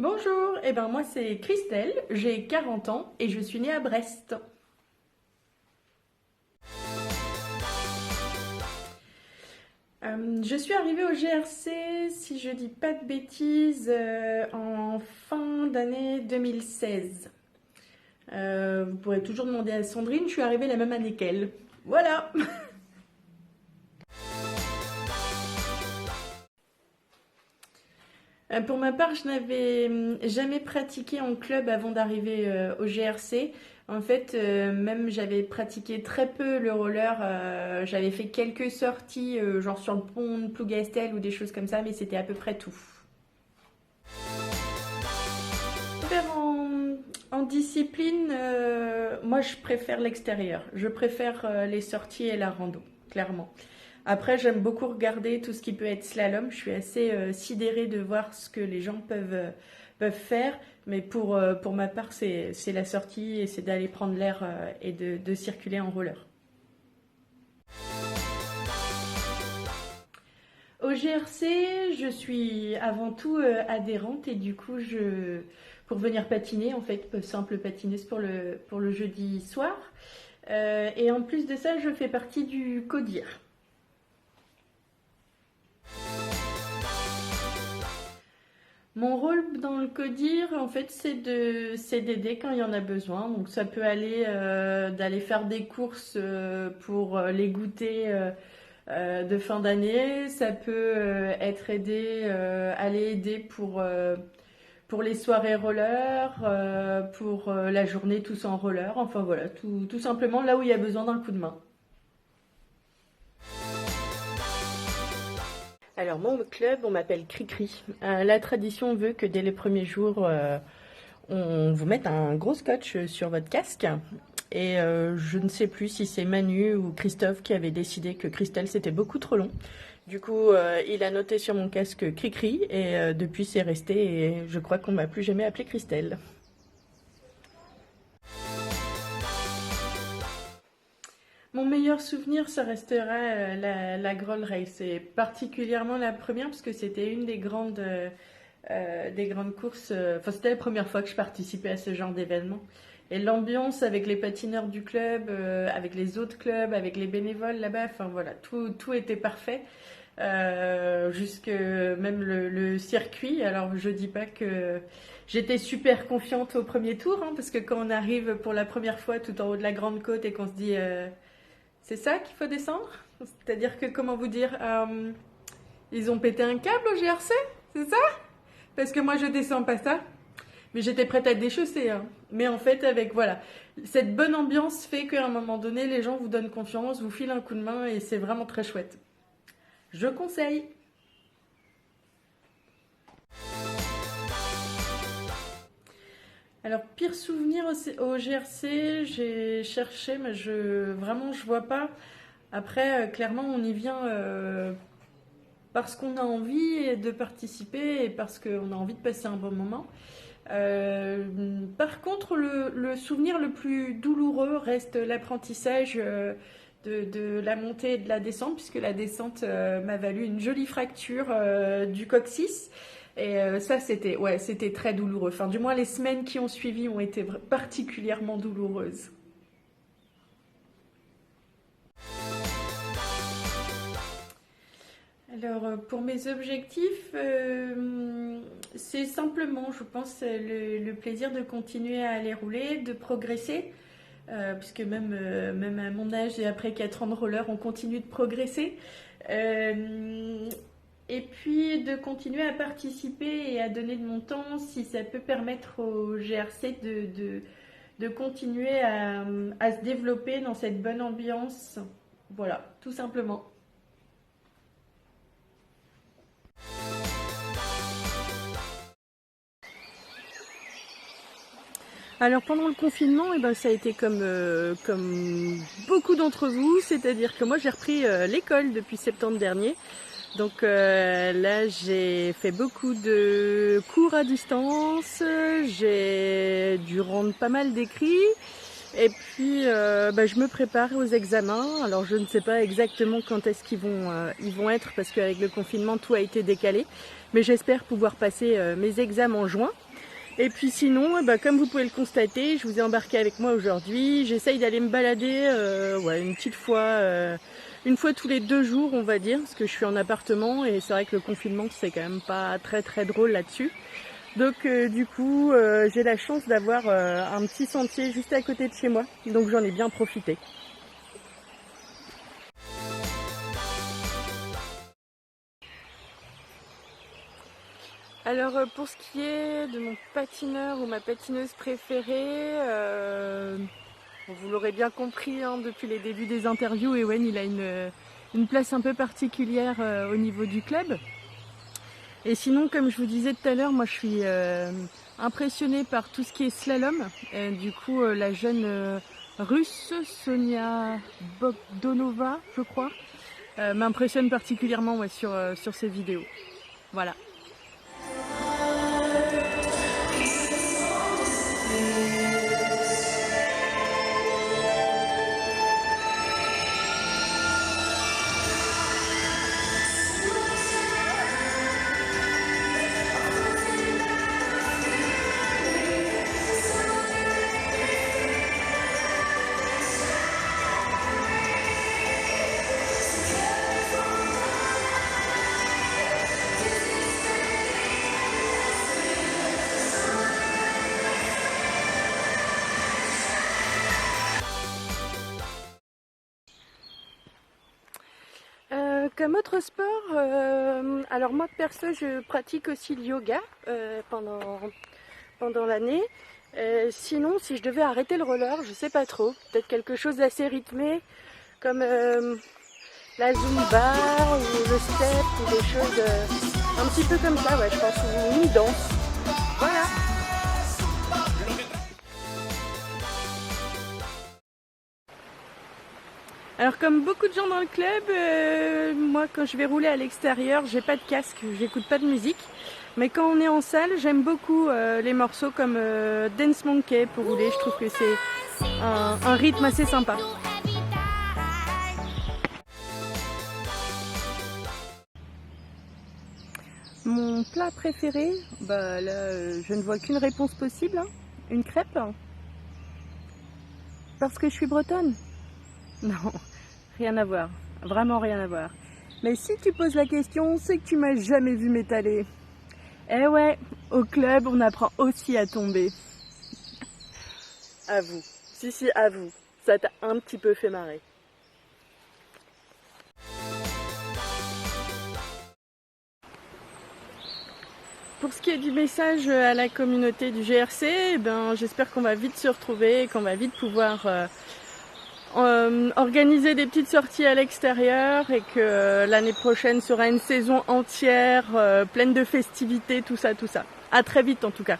Bonjour, moi c'est Christelle, j'ai 40 ans et je suis née à Brest. Je suis arrivée au GRC, si je dis pas de bêtises, en fin d'année 2016. Vous pourrez toujours demander à Sandrine, je suis arrivée la même année qu'elle. Voilà. Pour ma part, je n'avais jamais pratiqué en club avant d'arriver au GRC. En fait, même j'avais pratiqué très peu le roller. J'avais fait quelques sorties, genre sur le pont de Plougastel ou des choses comme ça, mais c'était à peu près tout. En discipline, moi je préfère l'extérieur. Je préfère les sorties et la rando, clairement. Après, j'aime beaucoup regarder tout ce qui peut être slalom. Je suis assez sidérée de voir ce que les gens peuvent faire. Mais pour ma part, c'est la sortie et c'est d'aller prendre l'air et de circuler en roller. Au GRC, je suis avant tout adhérente et du coup, pour venir patiner, en fait, simple patineuse pour le jeudi soir. Et en plus de ça, je fais partie du CODIR. Mon rôle dans le CODIR, en fait, c'est d'aider quand il y en a besoin. Donc, ça peut aller d'aller faire des courses pour les goûters de fin d'année. Ça peut aller aider pour les soirées roller, pour la journée tous en roller. Enfin, voilà, tout simplement là où il y a besoin d'un coup de main. Alors, mon club, on m'appelle Cricri. La tradition veut que dès les premiers jours, on vous mette un gros scotch sur votre casque. Et je ne sais plus si c'est Manu ou Christophe qui avait décidé que Christelle, c'était beaucoup trop long. Du coup, il a noté sur mon casque Cricri et depuis, c'est resté. Et je crois qu'on m'a plus jamais appelé Christelle. Mon meilleur souvenir, ça restera la Groll Race, et particulièrement la première, parce que c'était une des grandes courses. Enfin, c'était la première fois que je participais à ce genre d'événement. Et l'ambiance avec les patineurs du club, avec les autres clubs, avec les bénévoles là-bas, enfin voilà, tout était parfait. Jusque même le circuit. Alors je dis pas que j'étais super confiante au premier tour, hein, parce que quand on arrive pour la première fois tout en haut de la grande côte et qu'on se dit c'est ça qu'il faut descendre, c'est-à-dire que comment vous dire, ils ont pété un câble au GRC, c'est ça? Parce que moi je descends pas ça. Mais j'étais prête à être déchaussée, hein. Mais en fait, avec voilà, cette bonne ambiance fait qu'à un moment donné, les gens vous donnent confiance, vous filent un coup de main et c'est vraiment très chouette. Je conseille. Alors, pire souvenir au GRC, j'ai cherché, mais vraiment, je vois pas. Après, clairement, on y vient parce qu'on a envie de participer et parce qu'on a envie de passer un bon moment. Par contre, le souvenir le plus douloureux reste l'apprentissage de la montée et de la descente, puisque la descente m'a valu une jolie fracture du coccyx. Et ça, c'était très douloureux. Enfin, du moins, les semaines qui ont suivi ont été particulièrement douloureuses. Alors, pour mes objectifs, c'est simplement, je pense, le plaisir de continuer à aller rouler, de progresser, puisque même à mon âge et après 4 ans de roller, on continue de progresser. Et puis de continuer à participer et à donner de mon temps si ça peut permettre au GRC de continuer à se développer dans cette bonne ambiance. Voilà, tout simplement. Alors pendant le confinement, ça a été comme beaucoup d'entre vous, c'est-à-dire que moi j'ai repris l'école depuis septembre dernier. Donc là j'ai fait beaucoup de cours à distance, j'ai dû rendre pas mal d'écrits et puis je me prépare aux examens. Alors je ne sais pas exactement quand est-ce ils vont être parce qu'avec le confinement tout a été décalé, mais j'espère pouvoir passer mes examens en juin. Et puis sinon, comme vous pouvez le constater, je vous ai embarqué avec moi aujourd'hui. J'essaye d'aller me balader une fois tous les 2 jours, on va dire, parce que je suis en appartement et c'est vrai que le confinement, c'est quand même pas très très drôle là-dessus. Donc du coup, j'ai la chance d'avoir un petit sentier juste à côté de chez moi, donc j'en ai bien profité. Alors pour ce qui est de mon patineur ou ma patineuse préférée, vous l'aurez bien compris hein, depuis les débuts des interviews, Ewen il a une place un peu particulière au niveau du club. Et sinon, comme je vous disais tout à l'heure, moi je suis impressionnée par tout ce qui est slalom. Du coup, la jeune russe, Sonia Bogdanova, je crois, m'impressionne particulièrement sur ces vidéos. Voilà. Comme autre sport, alors moi perso je pratique aussi le yoga pendant l'année. Sinon si je devais arrêter le roller, je sais pas trop, peut-être quelque chose d'assez rythmé comme la zumba ou le step ou des choses un petit peu comme ça, ouais, je pense, ou une danse. Voilà. Alors comme beaucoup de gens dans le club, moi quand je vais rouler à l'extérieur, j'ai pas de casque, j'écoute pas de musique. Mais quand on est en salle, j'aime beaucoup les morceaux comme Dance Monkey pour rouler, je trouve que c'est un rythme assez sympa. Mon plat préféré, là je ne vois qu'une réponse possible, hein. Une crêpe. Parce que je suis bretonne. Non, rien à voir, vraiment rien à voir. Mais si tu poses la question, c'est que tu m'as jamais vu m'étaler. Eh ouais, au club, on apprend aussi à tomber. Avoue, si, avoue, ça t'a un petit peu fait marrer. Pour ce qui est du message à la communauté du GRC, j'espère qu'on va vite se retrouver, qu'on va vite pouvoir organiser des petites sorties à l'extérieur et que l'année prochaine sera une saison entière pleine de festivités, tout ça. À très vite en tout cas.